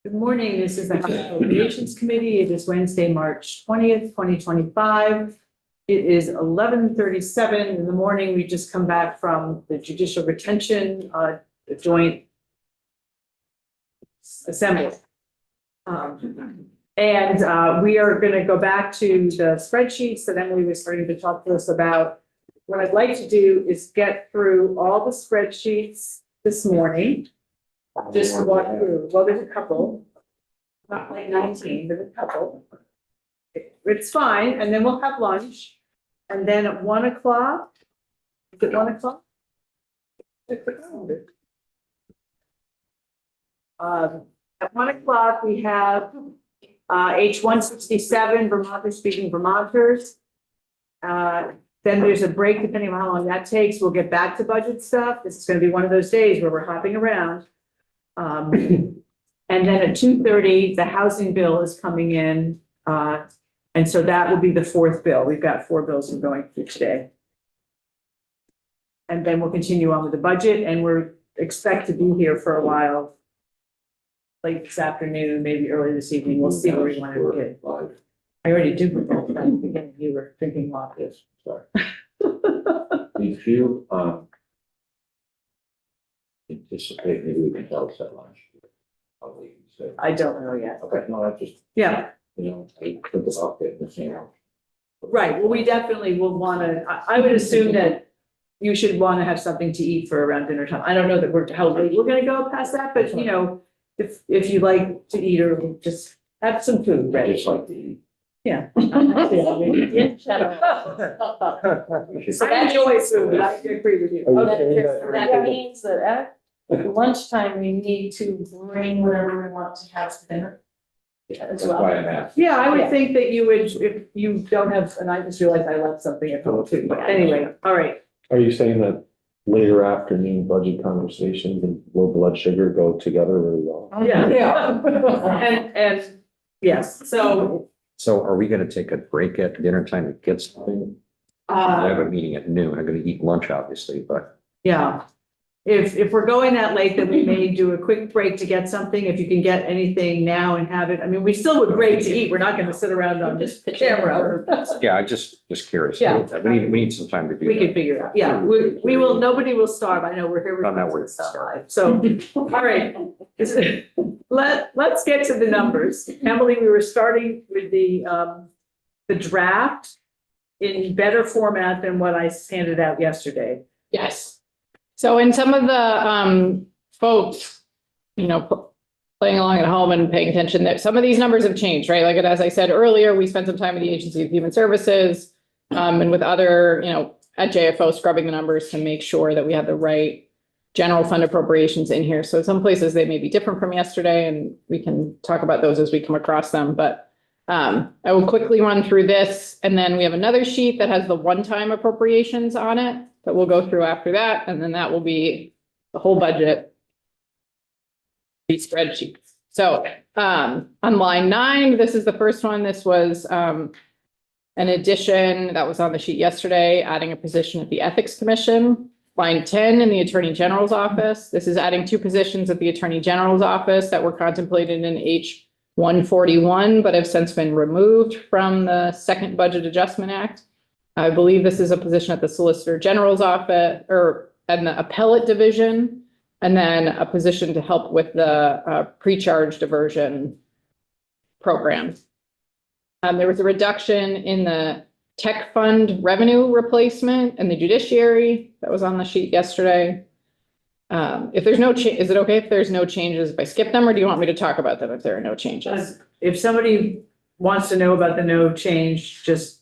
Good morning. This is the House Appropriations Committee. It is Wednesday, March 20th, 2025. It is 11:37 in the morning. We just come back from the Judicial Retention Joint Assembly. We are going to go back to the spreadsheets that Emily was starting to talk to us about. What I'd like to do is get through all the spreadsheets this morning. Just to walk through. Well, there's a couple, not like 19, but a couple. It's fine, and then we'll have lunch. And then at 1 o'clock, is it 1 o'clock? At 1 o'clock, we have H-167, Vermonters Speaking Vermonters. Then there's a break, depending on how long that takes. We'll get back to budget stuff. This is going to be one of those days where we're hopping around. And then at 2:30, the housing bill is coming in. And so that will be the fourth bill. We've got 4 bills we're going through today. And then we'll continue on with the budget, and we're expect to be here for a while. Late this afternoon, maybe early this evening. We'll see where we want to get. I already did with that. I think you were drinking while this. Sorry. Did you anticipate maybe we can tell us that lunch? I don't know yet. Okay, no, I just, Yeah, I think about it the same. right. Well, we definitely will want to, I would assume that you should want to have something to eat for around dinner time. I don't know that how late we're going to go past that, but you know, if you like to eat or just have some food I ready. just like to eat. Yeah. So I enjoy food. I agree with you. that means that at lunchtime, we need to bring whatever we want to have for dinner. As That's well. why I'm asking. Yeah, I would think that you would, if you don't have, and I just realized I left something at home too, but anyway, all right. Are you saying that later afternoon budget conversations and low blood sugar go together really well? Yeah. And yes, so, So are we gonna take a break at dinner time to get something? I have a meeting at noon. I'm gonna eat lunch, obviously, but yeah. If we're going that late, then we may do a quick break to get something. If you can get anything now and have it. I mean, we still would great to eat. We're not going to sit around on this camera. yeah, I just curious. Yeah. We need some time to do We can that. figure it out. Yeah, we will, nobody will starve. I know we're here. I'm not worried. So, all right. Let's get to the numbers. Emily, we were starting with the draft in better format than what I handed out yesterday. Yes. So in some of the folks, you know, playing along at home and paying attention, that some of these numbers have changed, right? Like, as I said earlier, we spent some time with the Agency of Human Services and with other, you know, at JFO scrubbing the numbers to make sure that we have the right general fund appropriations in here. So some places they may be different from yesterday, and we can talk about those as we come across them. But I will quickly run through this, and then we have another sheet that has the one-time appropriations on it that we'll go through after that, and then that will be the whole budget, these spreadsheets. So on line 9, this is the first one. This was an addition that was on the sheet yesterday, adding a position at the Ethics Commission. Line 10 in the Attorney General's office. This is adding 2 positions at the Attorney General's office that were contemplated in H-141, but have since been removed from the second Budget Adjustment Act. I believe this is a position at the Solicitor General's office and the Appellate Division, and then a position to help with the pre-charge diversion program. There was a reduction in the tech fund revenue replacement and the judiciary that was on the sheet yesterday. If there's no change, is it okay if there's no changes if I skip them, or do you want me to talk about them if there are no changes? If somebody wants to know about the no change, just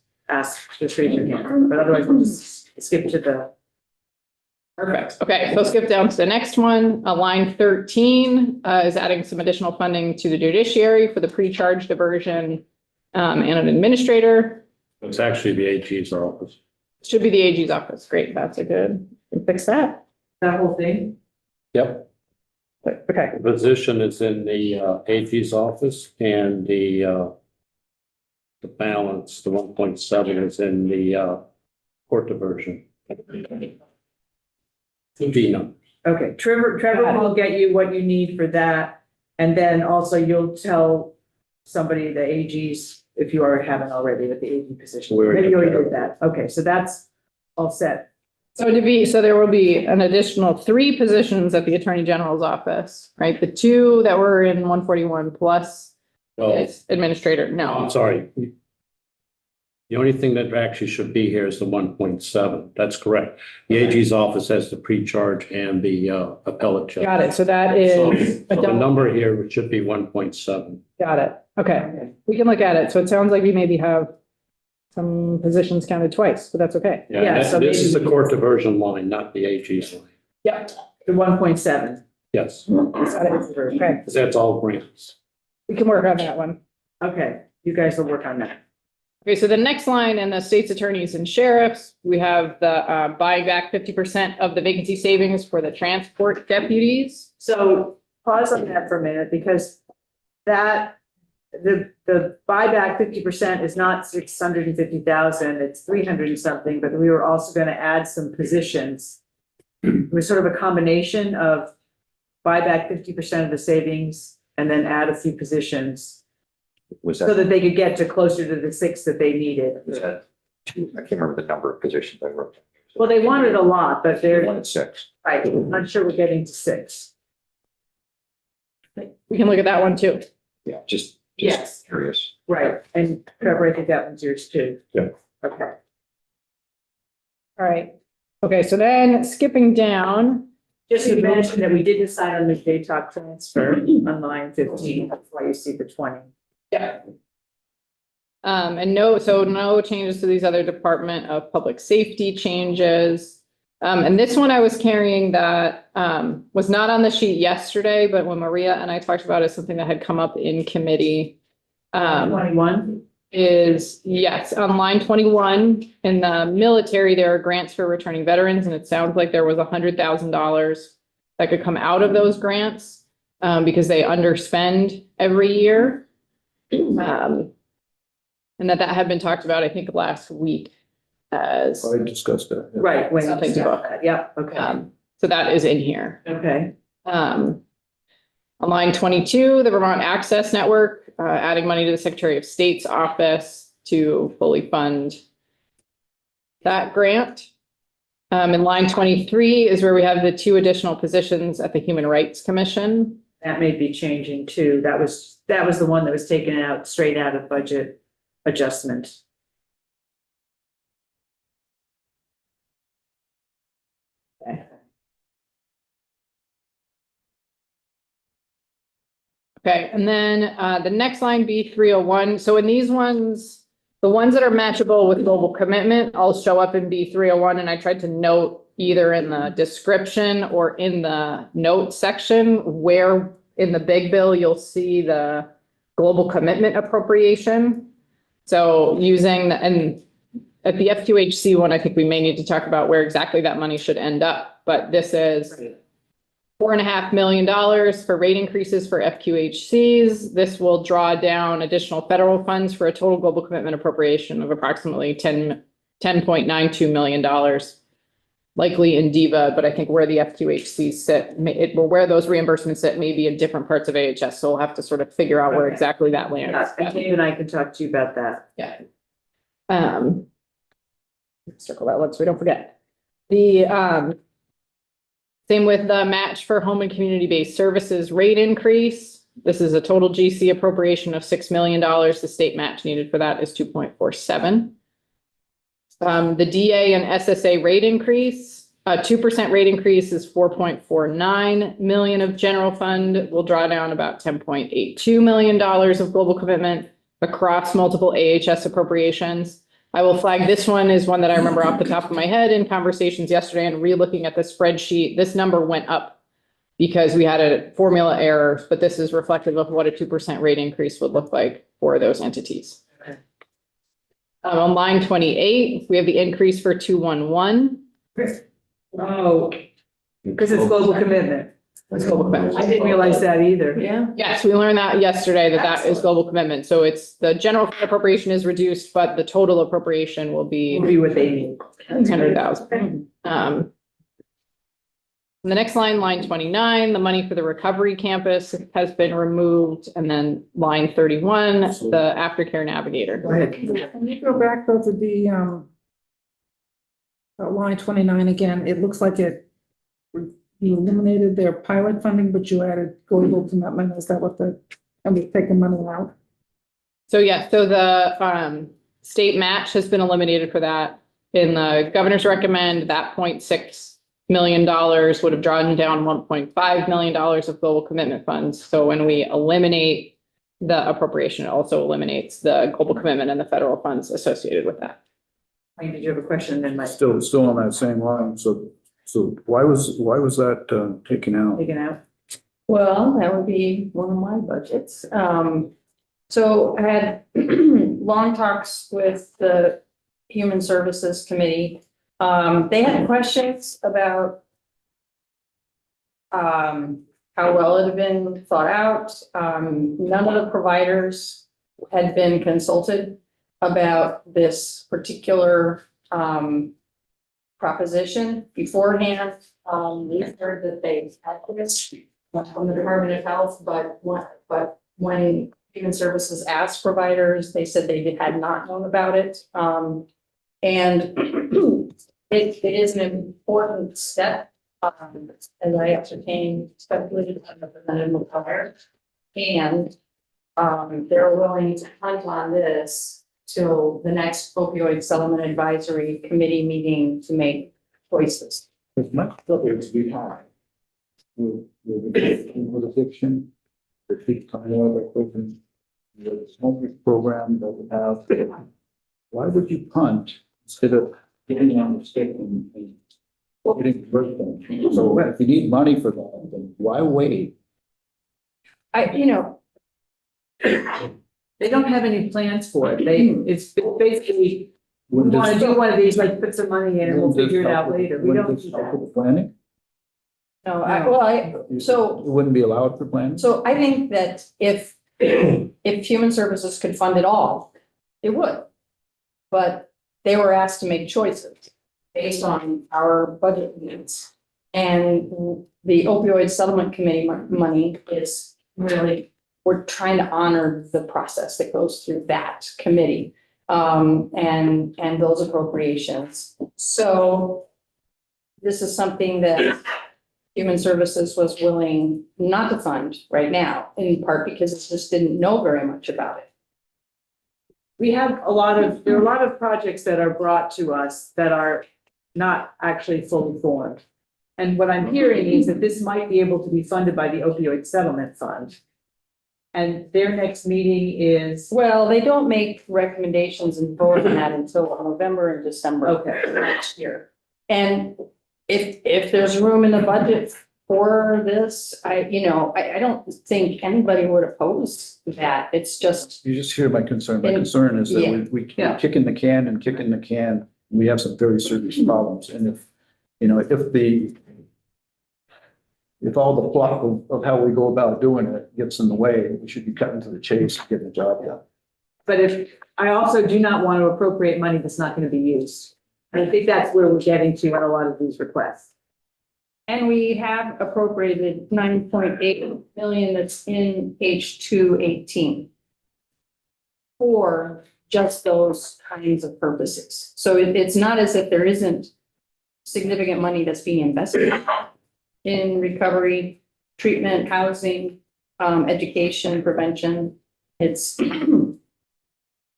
raise your hand, but otherwise we'll just skip to the. Perfect. Okay, so skip down to the next one. Line 13 is adding some additional funding to the judiciary for the pre-charge diversion and an administrator. It's actually the AG's office. Should be the AG's office. Great, that's a good, we can fix that. That whole thing? Yep. Okay, The position is in the AG's office, and the balance, the 1.7 is in the court diversion. 2D numbers. Okay, Trevor will get you what you need for that. And then also you'll tell somebody, the AGs, if you already haven't already, with the AG position. We already Maybe you already did did that. Okay, so that's all set. So there will be an additional 3 positions at the Attorney General's office, right? The 2 that were in 141 plus Oh, administrator, I'm no. sorry. The only thing that actually should be here is the 1.7. That's correct. The AG's office has the pre-charge and the appellate judge. Got it. So that So is a the double. number here should be 1.7. Got it. Okay. We can look at it. So it sounds like we maybe have some positions counted twice, but that's okay. Yeah, so This is the maybe- court diversion line, not the AG's line. Yep. The 1.7. Yes, Okay. because that's all grants. We can work on that one. Okay, you guys will work on that. Okay, so the next line in the state's attorneys and sheriffs, we have the buying back 50% of the vacancy savings for the transport deputies. So pause on that for a minute, because that, the buyback 50% is not 650,000, it's 300 and something, but we were also gonna add some positions. It was sort of a combination of buyback 50% of the savings and then add a few positions Was so that, that they could get to closer to the 6 that they needed. was that 2? I can't remember the number of positions I wrote. Well, they wanted a lot, but They they're, wanted 6. right, I'm sure we're getting to 6. We can look at that one too. Yeah, just Yes. curious. Right, and Trevor, I think that one's yours too. Yeah. Okay. All right. Okay, so then skipping down, Just to mention that we did decide on the JTOC transfer on line 15, that's why you see the 20. yeah. And no changes to these other Department of Public Safety changes. And this one I was carrying that was not on the sheet yesterday, but when Maria and I talked about it, something that had come up in committee. 21? Is, yes, on line 21, in the military, there are grants for returning veterans, and it sounds like there was $100,000 that could come out of those grants because they underspend every year. And that had been talked about, I think, last week as, I discussed that. yeah. Right, when you Something to got that, yeah, okay, so that is in here. okay. On line 22, the Vermont Access Network, adding money to the Secretary of State's office to fully fund that grant. In line 23 is where we have the 2 additional positions at the Human Rights Commission. That may be changing too. That was the one that was taken out, straight out of budget adjustment. Okay. Okay, and then the next line, B301. So in these ones, the ones that are matchable with global commitment, all show up in B301. And I tried to note either in the description or in the note section where in the big bill, you'll see the global commitment appropriation. So and at the F2HC one, I think we may need to talk about where exactly that money should end up. But this is $4.5 million for rate increases for FQHCs. This will draw down additional federal funds for a total global commitment appropriation of approximately $10.92 million. Likely in DEVA, but I think where the FQHCs sit, where those reimbursements sit may be in different parts of AHS. So we'll have to sort of figure out where Okay. exactly that lands. Yeah, and Dave and I can talk to you about that. Yeah. Circle that one so we don't forget. The same with the match for home and community-based services rate increase. This is a total GC appropriation of $6 million. The state match needed for that is 2.47. The DA and SSA rate increase, 2% rate increase is 4.49 million of general fund. We'll draw down about $10.82 million of global commitment across multiple AHS appropriations. I will flag this one is one that I remember off the top of my head in conversations yesterday and re-looking at the spreadsheet. This number went up because we had a formula error, but this is reflective of what a 2% rate increase would look like for those entities. Okay. On line 28, we have the increase for 211. Oh, because it's global commitment. It's global commitment. I didn't realize that either. Yeah. Yes, we learned that yesterday, that is global commitment. So it's the general fund appropriation is reduced, but the total appropriation will Will be be what they need. 100,000. The next line, line 29, the money for the recovery campus has been removed. And then line 31, the aftercare navigator. Go ahead. Can you go back though to the, line 29 again? It looks like you eliminated their pilot funding, but you added global commitment. Is that what and we've taken money out? So yeah, so the state match has been eliminated for that. In the governor's recommend, that $0.6 million would have drawn down $1.5 million of global commitment funds. So when we eliminate the appropriation, it also eliminates the global commitment and the federal funds associated with that. Wayne, did you have a question? Then Mike, Still on that same line, so why was that taken out? taken out. Well, that would be one of my budgets. So I had long talks with the Human Services Committee. They had questions about how well it had been thought out. None of the providers had been consulted about this particular proposition beforehand. We heard that they had this from the Department of Health, but when Human Services asked providers, they said they had not known about it. And it is an important step, as I ascertained, speculated by Representative McCuller. And they're willing to punt on this till the next opioid settlement advisory committee meeting to make choices. It's much better to be high. With addiction, the treat kind of equipment, the smoking program that we have. Why would you punt instead of getting on the stick and getting the first one? So if you need money for that, then why wait? They don't have any plans for it. It's basically, we Wouldn't want to this- do one of these, like put some money in and we'll wouldn't this figure it out help with- later. We wouldn't don't this do help that. with Planning? So It wouldn't be allowed for planning? So I think that if Human Services could fund it all, it would. But they were asked to make choices based on our budget needs. And the opioid settlement committee money is really, we're trying to honor the process that goes through that committee. And those appropriations. So this is something that Human Services was willing not to fund right now, in part because it just didn't know very much about it. We have there are a lot of projects that are brought to us that are not actually fully formed. And what I'm hearing is that this might be able to be funded by the opioid settlement fund. And their next meeting is, Well, they don't make recommendations and vote on that until November and December okay, next year. And if there's room in the budget for this, I don't think anybody would oppose that. It's just, You just hear my concern. My And- concern is yeah. that we Yeah. keep kicking the can and kicking the can. We have some very serious problems. And if all the fluff of how we go about doing it gets in the way, we should be cutting to the chase, and getting the job done. but I also do not want to appropriate money that's not going to be used. And I think that's where we're getting to on a lot of these requests. and we have appropriated 9.8 million that's in H218 for just those kinds of purposes. So it's not as if there isn't significant money that's being invested in recovery, treatment, housing, education, prevention. It's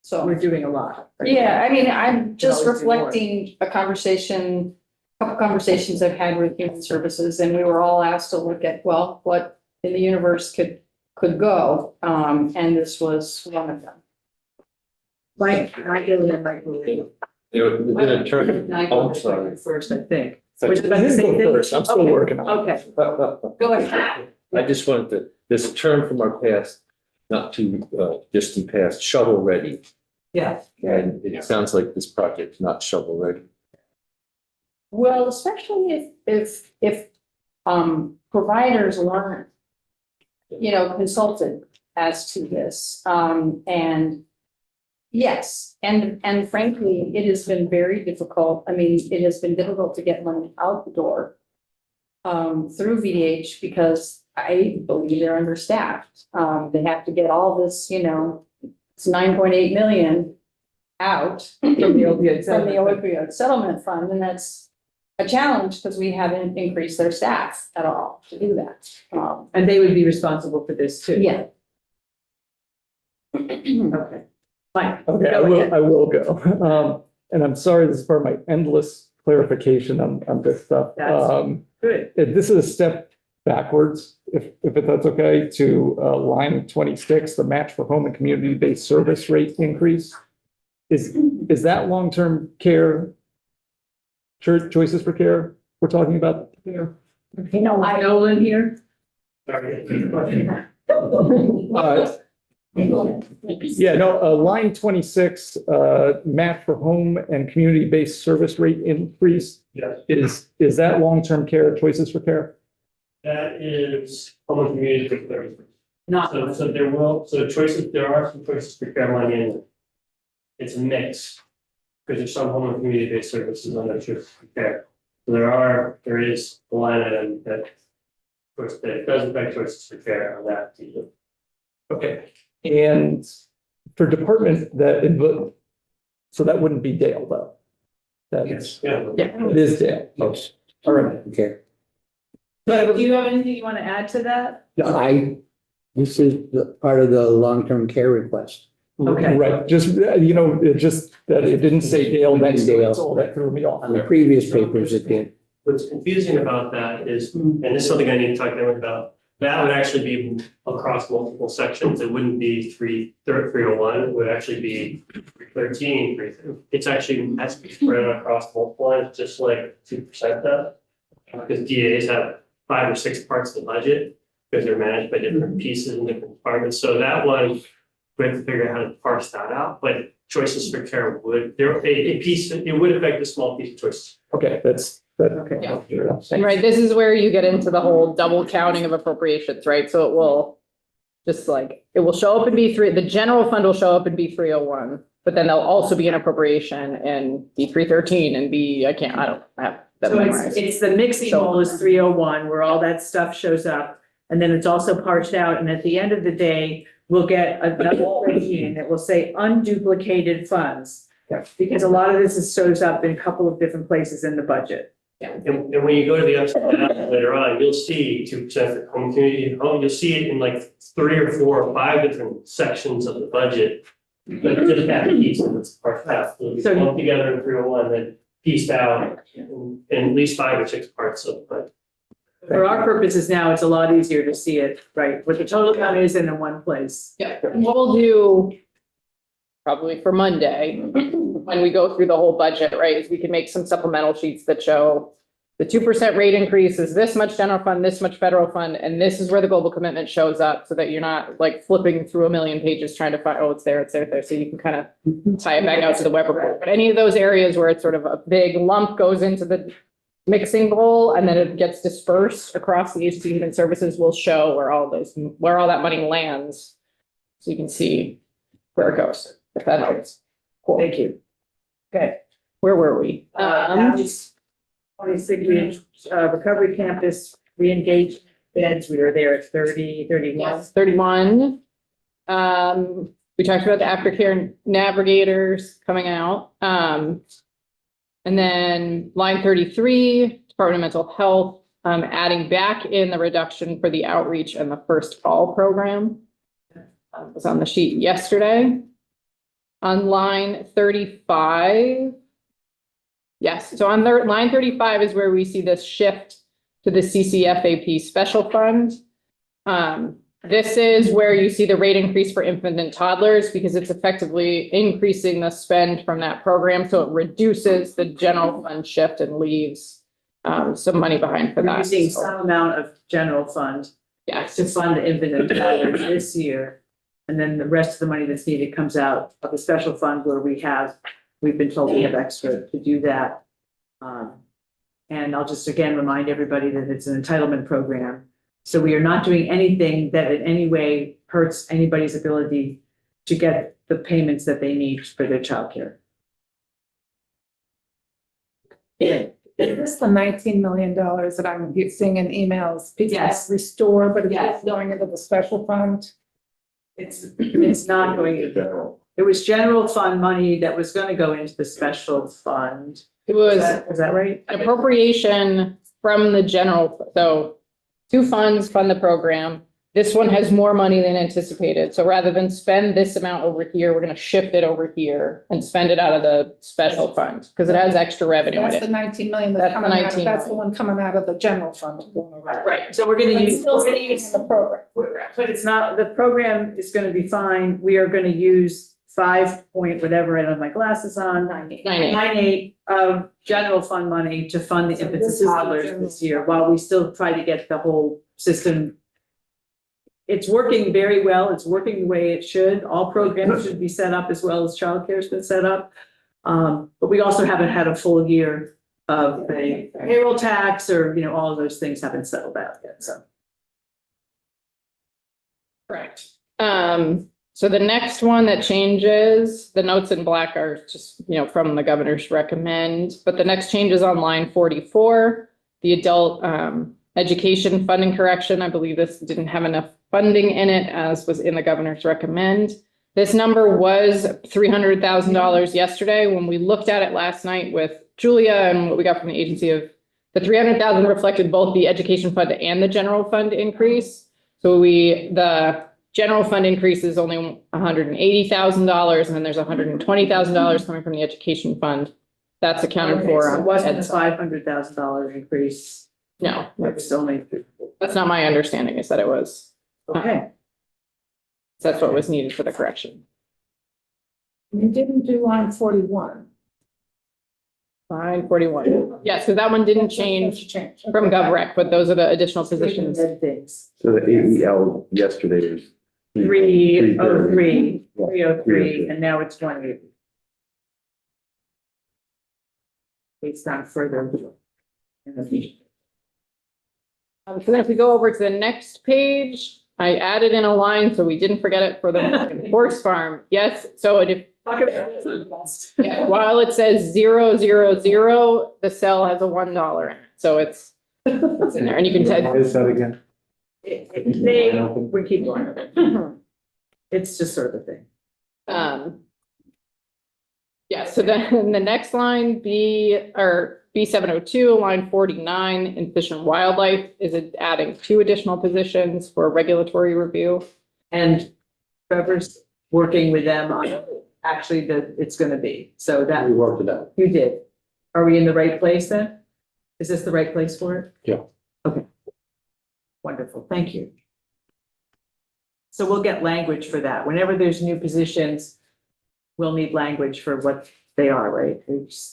so. We're doing a lot. Yeah, I mean, I'm just always do more. reflecting a couple conversations I've had with Human Services, and we were all asked to look at, well, what in the universe could go, and this was one of them. Mike, I really like. Within a term, I'm sorry. First, I think. Which is about the same thing? I'm still Okay. working on it. Okay, go ahead. I just wanted to, there's a term from our past, not too distant past, shovel ready. Yeah. And it sounds like this project's not shovel ready. Well, especially if providers weren't, consulted as to this, and yes, and frankly, it has been very difficult. I mean, it has been difficult to get money out the door through VDH because I believe they're understaffed. They have to get all this, it's 9.8 million out From the opioid from the settlement. opioid settlement fund, and that's a challenge because we haven't increased their staff at all to do that. And they would be responsible for this too? Yeah. Okay, fine. Okay, Go ahead. I will go. And I'm sorry, this is part of my endless clarification on this stuff. That's good. This is a step backwards, if that's okay, to line 26, the match for home and community-based service rate increase. Is that long-term care, choices for care we're talking about here? Nolan here? Yeah, no, line 26, match for home and community-based service rate increase. Yes, Is that long-term care, choices for care? that is public community for services. Not. So there are some choices for care money in it. It's a mix, because there's some home and community-based services on that choices for care. So there is a line item that, of course, that does affect choices for care on that too. Okay, and for department so that wouldn't be Dale though? That's, Yeah. it is Dale. All right. Okay. But do you have anything you want to add to that? This is part of the long-term care request. Okay. Right, just, it just, that it didn't say Dale next to it, so that threw me off. On the previous papers, it did. What's confusing about that is, and this is something I need to talk to them about, that would actually be across multiple sections. It wouldn't be 301, it would actually be 313. It's actually has to be spread across multiple lines, just like 2% does. Because DAs have 5 or 6 parts of the budget, because they're managed by different pieces and different departments. So that one, we have to figure out how to parse that out, but choices for care would, it would affect a small piece of choices. Okay, Okay. And right, this is where you get into the whole double counting of appropriations, right? So it will just it will show up in B3, the general fund will show up in B301, but then there'll also be an appropriation in B313 and I don't have that So memorized. it's the mixing bowl is 301, where all that stuff shows up. And then it's also parsed out, and at the end of the day, we'll get another spreadsheet and it will say unduplicated funds. Because a lot of this shows up in a couple of different places in the budget. And when you go to the upside down later on, you'll see 2% for home community home, you'll see it in like 3 or 4 or 5 different sections of the budget. But just that piece and it's part half, it'll be So- lumped together in 301, then pieced out in at least 5 or 6 parts of the budget. For our purposes now, it's a lot easier to see it, right, what the total amount is in one place. Yeah, what we'll do probably for Monday, when we go through the whole budget, right, is we can make some supplemental sheets that show the 2% rate increase is this much general fund, this much federal fund, and this is where the global commitment shows up, so that you're not flipping through a million pages trying to find, oh, it's there, so you can kind of tie it back out to the web report. But any of those areas where it's sort of a big lump goes into the mixing bowl and then it gets dispersed across the agency human services will show where all that money lands. So you can see where it goes, if that helps. Cool. Thank you. Okay, where were we? That was 26, recovery campus, re-engaged beds, we were there at 30, 31. Yes, 31. We talked about the aftercare navigators coming out. And then line 33, Department of Mental Health, adding back in the reduction for the outreach and the first call program. It was on the sheet yesterday. On line 35. Yes, so on line 35 is where we see this shift to the CCFAP special fund. This is where you see the rate increase for infant and toddlers because it's effectively increasing the spend from that program. So it reduces the general fund shift and leaves some money behind for We're that. using So, some amount of general fund yes. to fund the infant and toddlers this year. And then the rest of the money that's needed comes out of the special fund where we've been told we have extra to do that. And I'll just again remind everybody that it's an entitlement program. So we are not doing anything that in any way hurts anybody's ability to get the payments that they need for their childcare. It Is this the $19 million that I'm seeing in emails? People Yes. Restore, but it's Yes. going into the special fund? It's not going into general. It was general fund money that was gonna go into the special fund. It was Is that right? an appropriation from the general, so two funds fund the program. This one has more money than anticipated. So rather than spend this amount over here, we're gonna shift it over here and spend it out of the special fund because it has extra revenue in That's the it. 19 million That's that's the coming out, 19 that's the one coming out of the general fund. Right, so we're gonna But it's use, still we're gonna staying in use, the program. but it's not, the program is gonna be fine. We are gonna use 5 point whatever, I don't have my glasses on. 9.8 of general fund money to fund the So infants this is and the toddlers general this year, while we still try to get the whole system. It's working very well. It's working the way it should. All programs should be set up as well as childcare's been set up. But we also haven't had a full year of the payroll tax or, all of those things haven't settled out yet, so. Correct. So the next one that changes, the notes in black are just, from the governor's recommend, but the next change is on line 44, the adult, education funding correction. I believe this didn't have enough funding in it as was in the governor's recommend. This number was $300,000 yesterday. When we looked at it last night with Julia and what we got from the agency of the 300,000 reflected both the education fund and the general fund increase. So the general fund increase is only $180,000 and then there's $120,000 coming from the education fund. That's accounted for. So it on wasn't a Ed side. $500,000 increase. No, It's only, that's not my understanding is that it was. okay. That's what was needed for the correction. You didn't do line 41. Line 41. Yes, so that one didn't change from Okay. GovRec, but those are the additional positions. Things. So the AEL yesterday was. 303, 330. 303, and now it's 180. It's not further. In the future. So then if we go over to the next page, I added in a line, so we didn't forget it for the horse farm. Yes, so if, yeah, while it says 000, the cell has a $1 in it. So it's in there and you can What tell. is that again? We keep going. It's just sort of a thing. Yeah, so then the next line, B702, line 49, in Fish and Wildlife is adding 2 additional positions for regulatory review. And Trevor's working with them on actually it's gonna be, so that We worked it out. you did. Are we in the right place then? Is this the right place for it? Yeah. Okay. Wonderful, thank you. So we'll get language for that. Whenever there's new positions, we'll need language for what they are, right?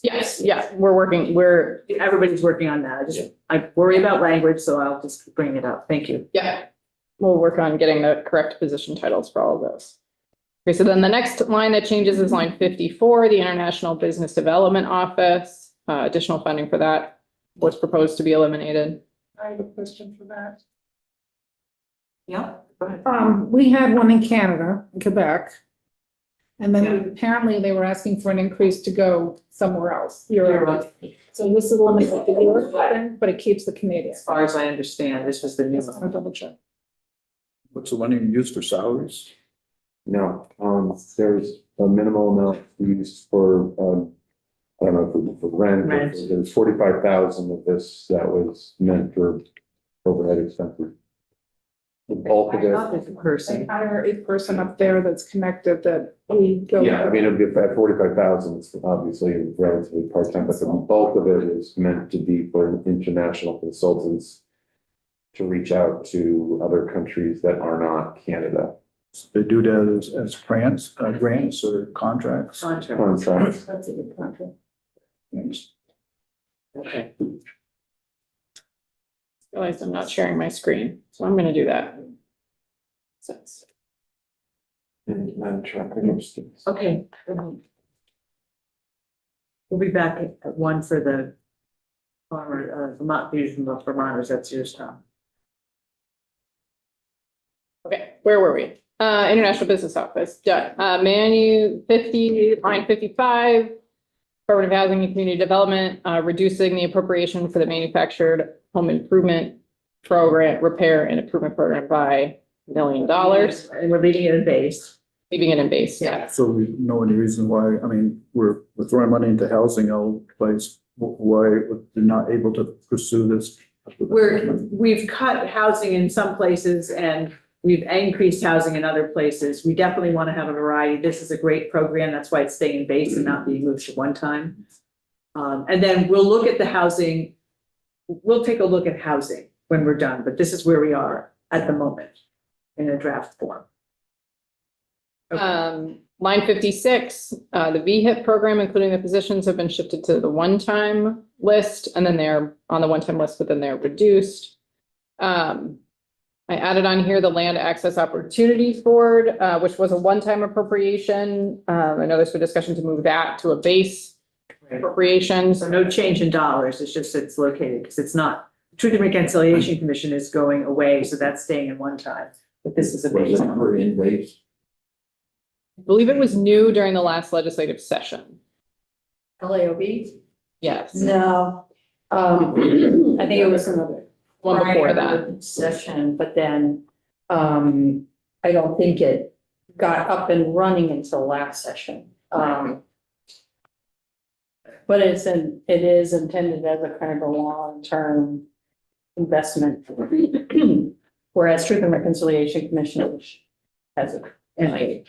Yes, yeah, Everybody's working on that. I worry about language, so I'll just bring it up. Thank you. yeah. We'll work on getting the correct position titles for all of those. Okay, so then the next line that changes is line 54, the International Business Development Office. Additional funding for that was proposed to be eliminated. I have a question for that. Yeah, go ahead. We had one in Canada, in Quebec. And then apparently they were asking for an increase to go somewhere else, Europe. So this is limited to Europe, thing, but it keeps the Canadian. As far as I understand, this was the new Just one. want to double check. What's the one you use for salaries? No, there's a minimal amount used for, I don't know, for rent. Rent. There's 45,000 of this that was meant for overhead expenses. The bulk of I thought it, there's a person. They hire a person up there that's connected that we go. yeah, I mean, it'd be at 45,000, it's obviously relatively part-time, but the bulk of it is meant to be for international consultants to reach out to other countries that are not Canada. They do that as grants or contracts? Contract. Contracts. That's a good contract. Okay. Realize I'm not sharing my screen, so I'm gonna do that. And tracking of students. Okay. We'll be back at 1 for the farmer, Vermont, Vermonters, that's yours, Tom. Okay, where were we? International Business Office, done. Line 55. Department of Housing and Community Development, reducing the appropriation for the manufactured home improvement program, repair and improvement program by $1 million, And we're leaving it in base. leaving it in base, yeah. So we know any reason why, I mean, we're throwing money into housing all place. Why we're not able to pursue this? We've cut housing in some places and we've increased housing in other places. We definitely want to have a variety. This is a great program. That's why it's staying in base and not being moved to one time. And then we'll look at the housing. We'll take a look at housing when we're done, but this is where we are at the moment in a draft form. Line 56, the VHIP program, including the positions, have been shifted to the one-time list, and then they're on the one-time list, but then they're reduced. I added on here the Land Access Opportunities Board, which was a one-time appropriation. I know there's been discussion to move that to a base appropriation. So no change in dollars. It's just it's located because it's not. Truth and Reconciliation Commission is going away, so that's staying in one time. But this is a Was base. the number in base? I believe it was new during the last legislative session. LAOB? Yes, No. I think it was another. one before prior that. Session, but then, I don't think it got up and running until last session. But it is intended as a kind of a long-term investment. Whereas Truth and Reconciliation Commission which has it. And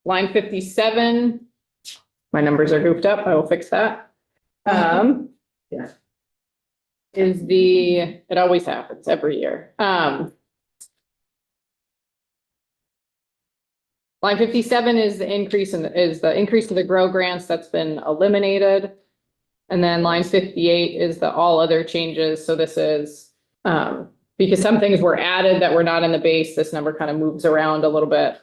Line 57, my numbers are goofed up. I will fix that. Yeah. Is it always happens every year. Line 57 is the increase to the GROW grants that's been eliminated. And then line 58 is the all other changes. So this is, because some things were added that were not in the base, this number kind of moves around a little bit.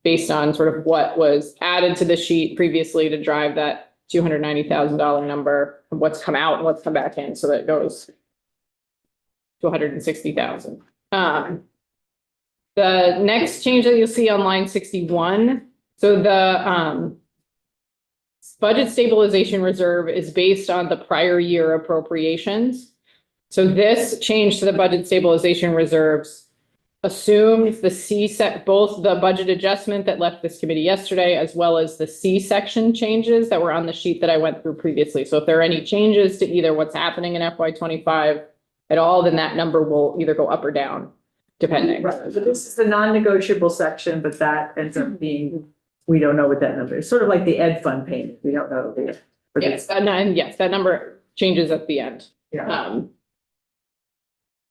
Based on sort of what was added to the sheet previously to drive that $290,000 number, what's come out and what's come back in, so that it goes to 160,000. The next change that you'll see on line 61, so the budget stabilization reserve is based on the prior year appropriations. So this change to the budget stabilization reserves assumes both the budget adjustment that left this committee yesterday, as well as the C-section changes that were on the sheet that I went through previously. So if there are any changes to either what's happening in FY25 at all, then that number will either go up or down, depending. Right, so this is the non-negotiable section, but that ends up being, we don't know what that number is. Sort of like the ed fund payment. We don't know the. Yes, that number changes at the end. Yeah.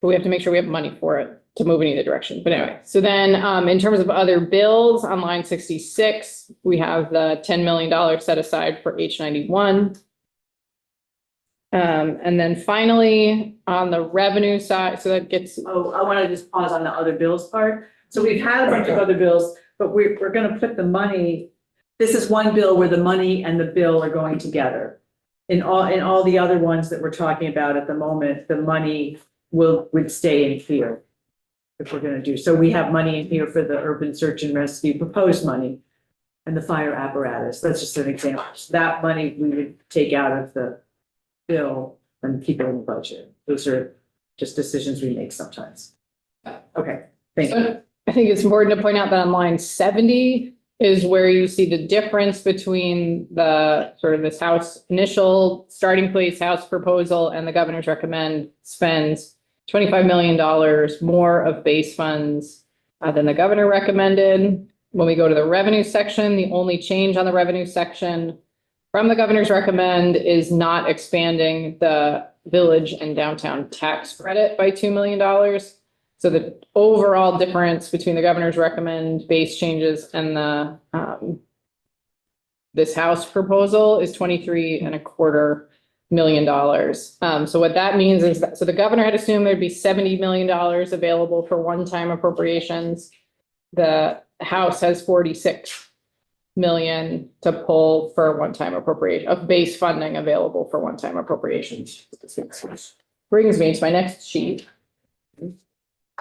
But we have to make sure we have money for it to move in either direction. But anyway, so then in terms of other bills on line 66, we have the $10 million set aside for H91. And then finally, on the revenue side, so that gets. Oh, I want to just pause on the other bills part. So we've had a bunch of other bills, but we're going to put the money. This is one bill where the money and the bill are going together. In all the other ones that we're talking about at the moment, the money would stay in here. If we're gonna do, so we have money in here for the urban search and rescue, proposed money. And the fire apparatus, that's just an example. So that money we would take out of the bill and keep it in the budget. Those are just decisions we make sometimes. Okay, thank you. I think it's important to point out that on line 70 is where you see the difference between the sort of this House initial starting place House proposal and the governor's recommend spends $25 million more of base funds than the governor recommended. When we go to the revenue section, the only change on the revenue section from the governor's recommend is not expanding the village and downtown tax credit by $2 million. So the overall difference between the governor's recommend base changes and the this House proposal is $23.25 million. So what that means is that, so the governor had assumed there'd be $70 million available for one-time appropriations. The House has 46 million to pull for one-time appropriation of base funding available for one-time appropriations. Brings me to my next sheet.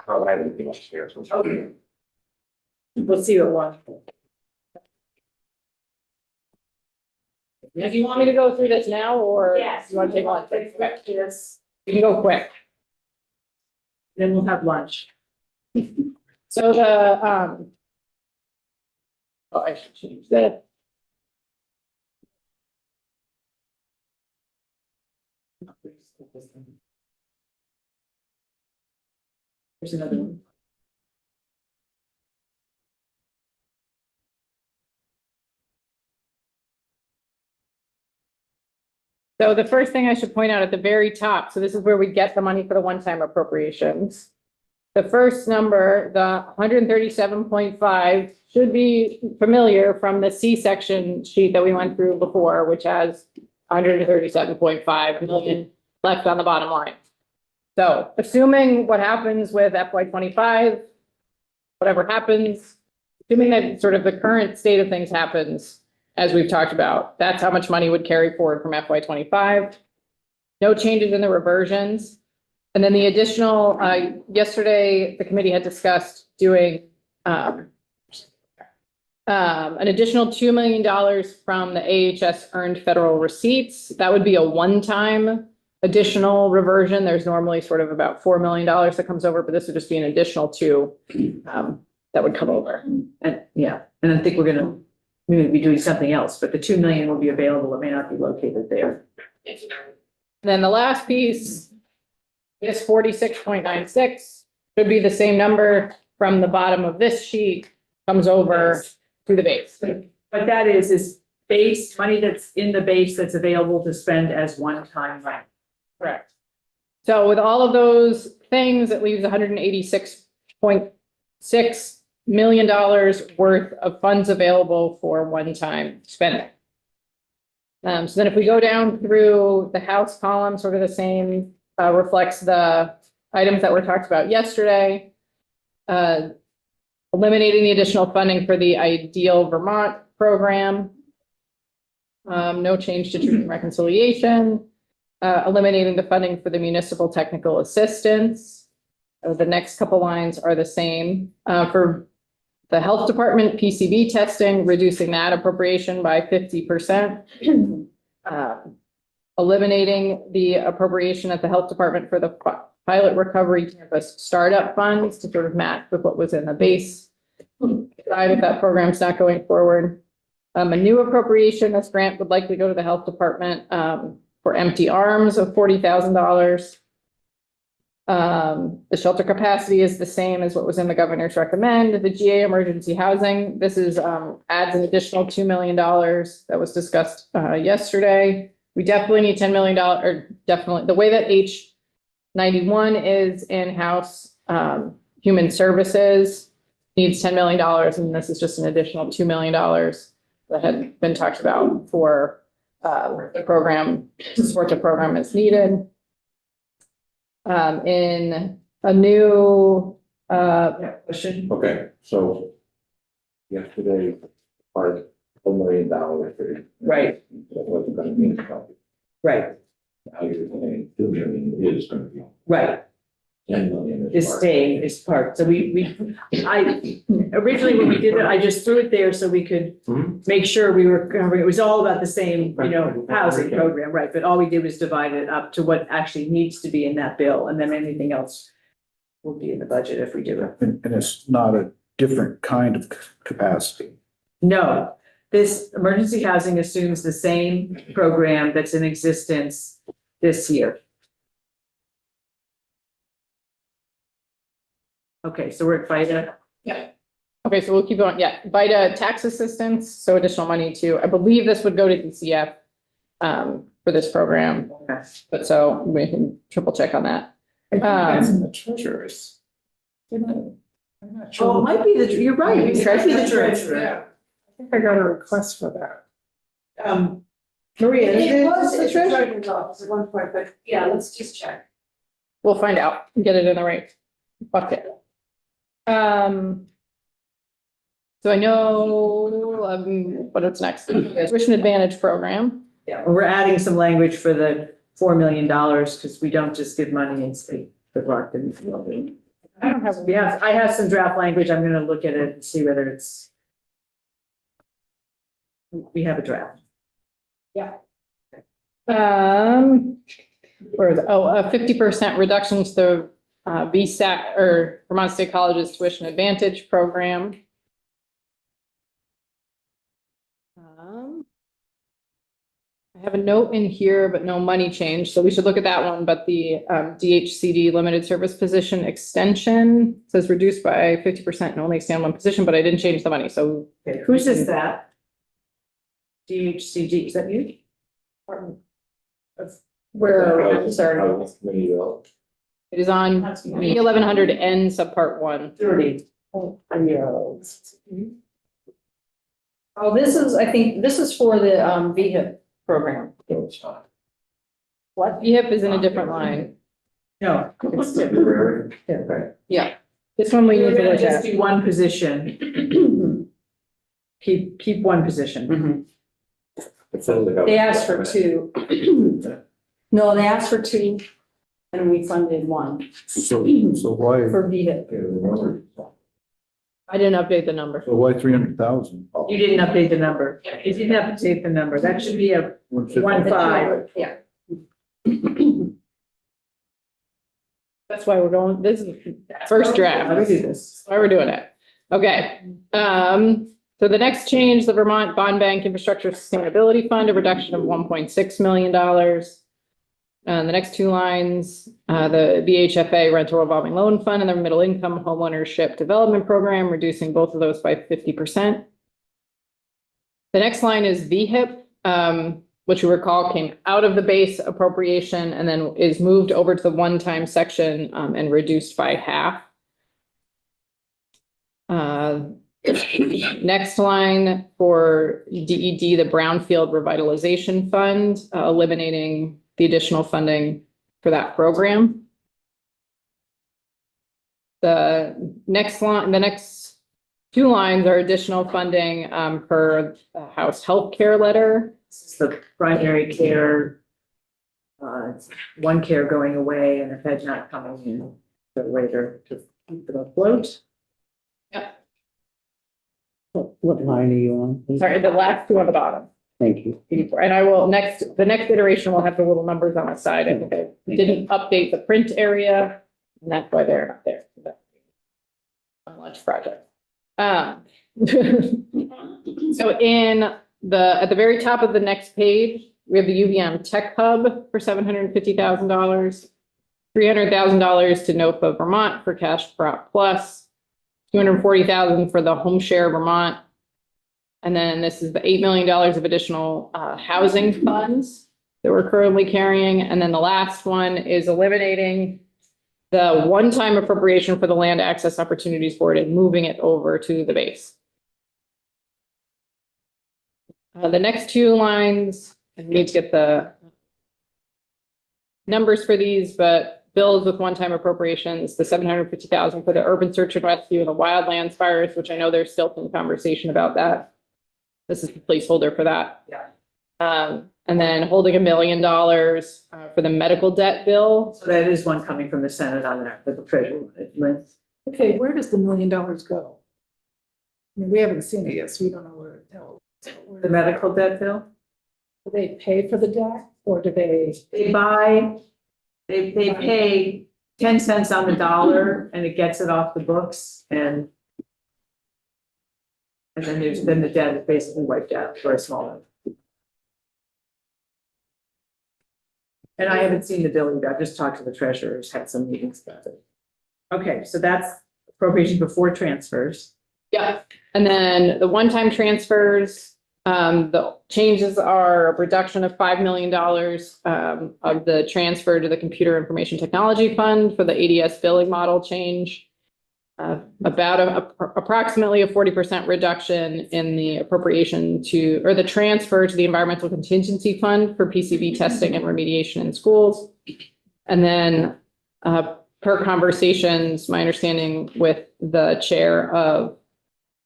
Okay. We'll see what one. If you want me to go through this now, or Yes. you want to take one? Yes. You can go quick. Then we'll have lunch. So the, oh, I should change that. There's another one. So the first thing I should point out at the very top, so this is where we get the money for the one-time appropriations. The first number, the 137.5, should be familiar from the C-section sheet that we went through before, which has 137.5 million left on the bottom line. So assuming what happens with FY 25, whatever happens, assuming that sort of the current state of things happens, as we've talked about, that's how much money would carry forward from FY 25. No changes in the reversions. And then the additional, yesterday, the committee had discussed doing an additional $2 million from the AHS earned federal receipts. That would be a one-time additional reversion. There's normally sort of about $4 million that comes over, but this would just be an additional two that would come over. And yeah, and I think we would be doing something else, but the 2 million will be available. It may not be located there. And then the last piece is 46.96, should be the same number from the bottom of this sheet, comes over to the base. But that is base, money that's in the base that's available to spend as one-time money. Correct. So with all of those things, it leaves $186.6 million worth of funds available for one-time spending. So then if we go down through the House column, sort of the same, reflects the items that were talked about yesterday. Eliminating the additional funding for the Ideal Vermont program. No change to truth and reconciliation. Eliminating the funding for the municipal technical assistance. The next couple lines are the same. For the health department, PCB testing, reducing that appropriation by 50%. Eliminating the appropriation at the health department for the pilot recovery campus startup funds to sort of match with what was in the base side of that program's not going forward. A new appropriation, this grant would likely go to the health department for empty arms of $40,000. The shelter capacity is the same as what was in the governor's recommend. The GA emergency housing, this is adds an additional $2 million that was discussed yesterday. We definitely need $10 million, or definitely the way that H91 is in-house human services needs $10 million, and this is just an additional $2 million that had been talked about for the program, to support the program as needed. In a new Question? Okay, so yesterday, part of $1 million. Right. That wasn't gonna be something. Right, Now you're saying 2 million is gonna be, right. 10 million Is part. staying is part. So I originally when we did it, I just threw it there so we could make sure we were covering, it was all about the same, housing program, right? But all we did was divide it up to what actually needs to be in that bill, and then anything else will be in the budget if we do it. And it's not a different kind of capacity. No, this emergency housing assumes the same program that's in existence this year. Okay, so we're at FIDA. Okay, so we'll keep going. Yeah, VITA tax assistance, so additional money to, I believe this would go to DCF for this program, Okay. but so we can triple check on that. That's in the treasurer's. I'm not sure. Oh, it might be you're right. It might be the treasurer. Yeah. I think I got a request for that. Maria, It was the the treasurer. treasurer's office at one point, but yeah, let's just check. We'll find out, and get it in the right bucket. So I know, what it's next, tuition advantage program. Yeah, we're adding some language for the $4 million because we don't just give money and say good luck and. I don't have, Yeah, I have some draft language. I'm gonna look at it and see whether it's. We have a draft. Where is it? Oh, a 50% reduction to the VSAC or Vermont State College's tuition advantage program. I have a note in here, but no money change, so we should look at that one, but the DHCD limited service position extension says reduced by 50% and only extend one position, but I didn't change the money, so. Okay, whose is that? DHCD, is that you? Where, I'm sorry, It is on E 1100 N subpart 1. 30. oh, this is, I think, this is for the VHIP program. What? VHIP is in a different line. No, it's different. Yeah. This one we We're need to gonna look just at. do one position. Keep one position. They asked for two. No, they asked for two, and we funded one So why, for VHIP. I didn't update the number. so why 300,000? You didn't update the number. You didn't update the number. That should be a 1.5. Yeah. That's why we're going, this is first draft. How do we do this? Why we're doing it. Okay. So the next change, the Vermont Bond Bank Infrastructure Sustainability Fund, a reduction of $1.6 million. The next two lines, the VHFA rental revolving loan fund and the middle income homeownership development program, reducing both of those by 50%. The next line is VHIP, which you recall came out of the base appropriation and then is moved over to the one-time section and reduced by half. Next line for DED, the Brownfield Revitalization Fund, eliminating the additional funding for that program. The next line, the next two lines are additional funding for the House Healthcare letter. This is the primary care. One care going away and the Fed not coming in. So later to keep them afloat. What line are you on? Sorry, the last two on the bottom. Thank you. 84. And I will the next iteration will have the little numbers on the side. I think I didn't update the print area, and that's why they're not there. On lunch project. So in at the very top of the next page, we have the UVM Tech Hub for $750,000, $300,000 to NOFA Vermont for Cash Prop Plus, $240,000 for the Home Share Vermont. And then this is the $8 million of additional housing funds that we're currently carrying. And then the last one is eliminating the one-time appropriation for the Land Access Opportunities Board and moving it over to the base. The next two lines, I need to get the numbers for these, but bills with one-time appropriations, the $750,000 for the urban search and rescue and the wildlands fires, which I know there's still some conversation about that. This is the placeholder for that. Yeah. And then holding $1 million for the medical debt bill. So that is one coming from the Senate on that, the treasury. Okay, where does the $1 million go? I mean, we haven't seen it yet, so we don't know where it goes. The medical debt bill? Do they pay for the debt or do they? They pay 10 cents on the dollar and it gets it off the books and then the debt is basically wiped out for a small amount. And I haven't seen the bill either. I've just talked to the treasurers, had some meetings about it. Okay, so that's appropriation before transfers. Yeah, and then the one-time transfers, the changes are a reduction of $5 million of the transfer to the Computer Information Technology Fund for the ADS billing model change. About approximately a 40% reduction in the appropriation or the transfer to the Environmental Contingency Fund for PCB testing and remediation in schools. And then per conversations, my understanding with the chair of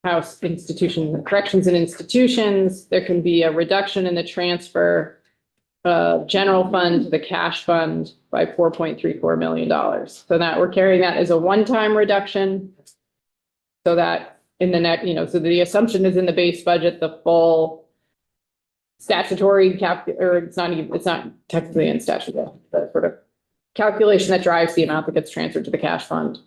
House Corrections and Institutions, there can be a reduction in the transfer of general fund to the cash fund by $4.34 million. So that we're carrying that as a one-time reduction. So that in the next, so the assumption is in the base budget, the full statutory or it's not technically in statute, but sort of calculation that drives the amount that gets transferred to the cash fund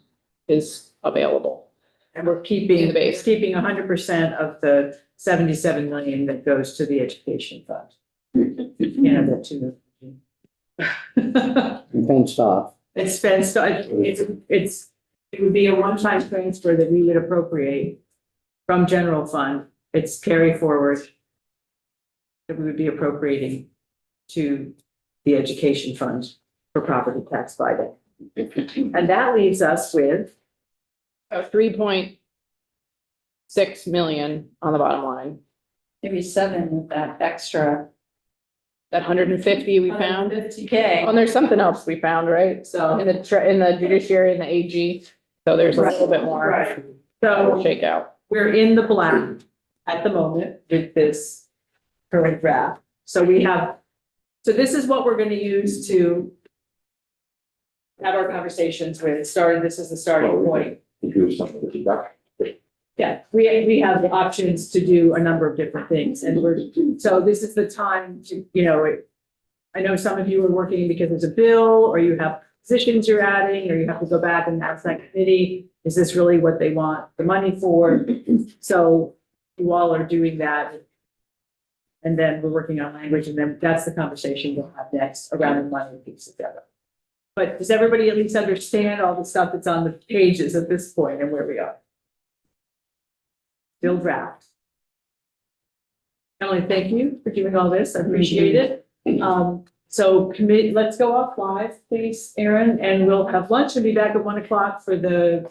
is available. And we're In keeping, the base. keeping 100% of the 77 million that goes to the education fund. You know, that too. And fenced off. It's fenced, it would be a one-time transfer that we would appropriate from general fund. It's carry forward that we would be appropriating to the education fund for property tax buyback. And that leaves us with 3.6 million on the bottom line. Maybe 7 with that extra. That 150 we found. 50K. Oh, and there's something else we found, right? So, In the judiciary and the AG. So there's a little bit more. right. So Shakeout. we're in the black at the moment with this current draft. So this is what we're gonna use to have our conversations with. This is the starting point. Do something with that. Yeah, we have options to do a number of different things, and so this is the time to, I know some of you are working because there's a bill, or you have positions you're adding, or you have to go back and ask that committee, is this really what they want the money for? So you all are doing that. And then we're working on language, and then that's the conversation we'll have next around the money piece together. But does everybody at least understand all the stuff that's on the pages at this point and where we are? Still draft. Emily, thank you for doing all this. I appreciate it. So let's go off live, please, Aaron, and we'll have lunch and be back at 1 o'clock for the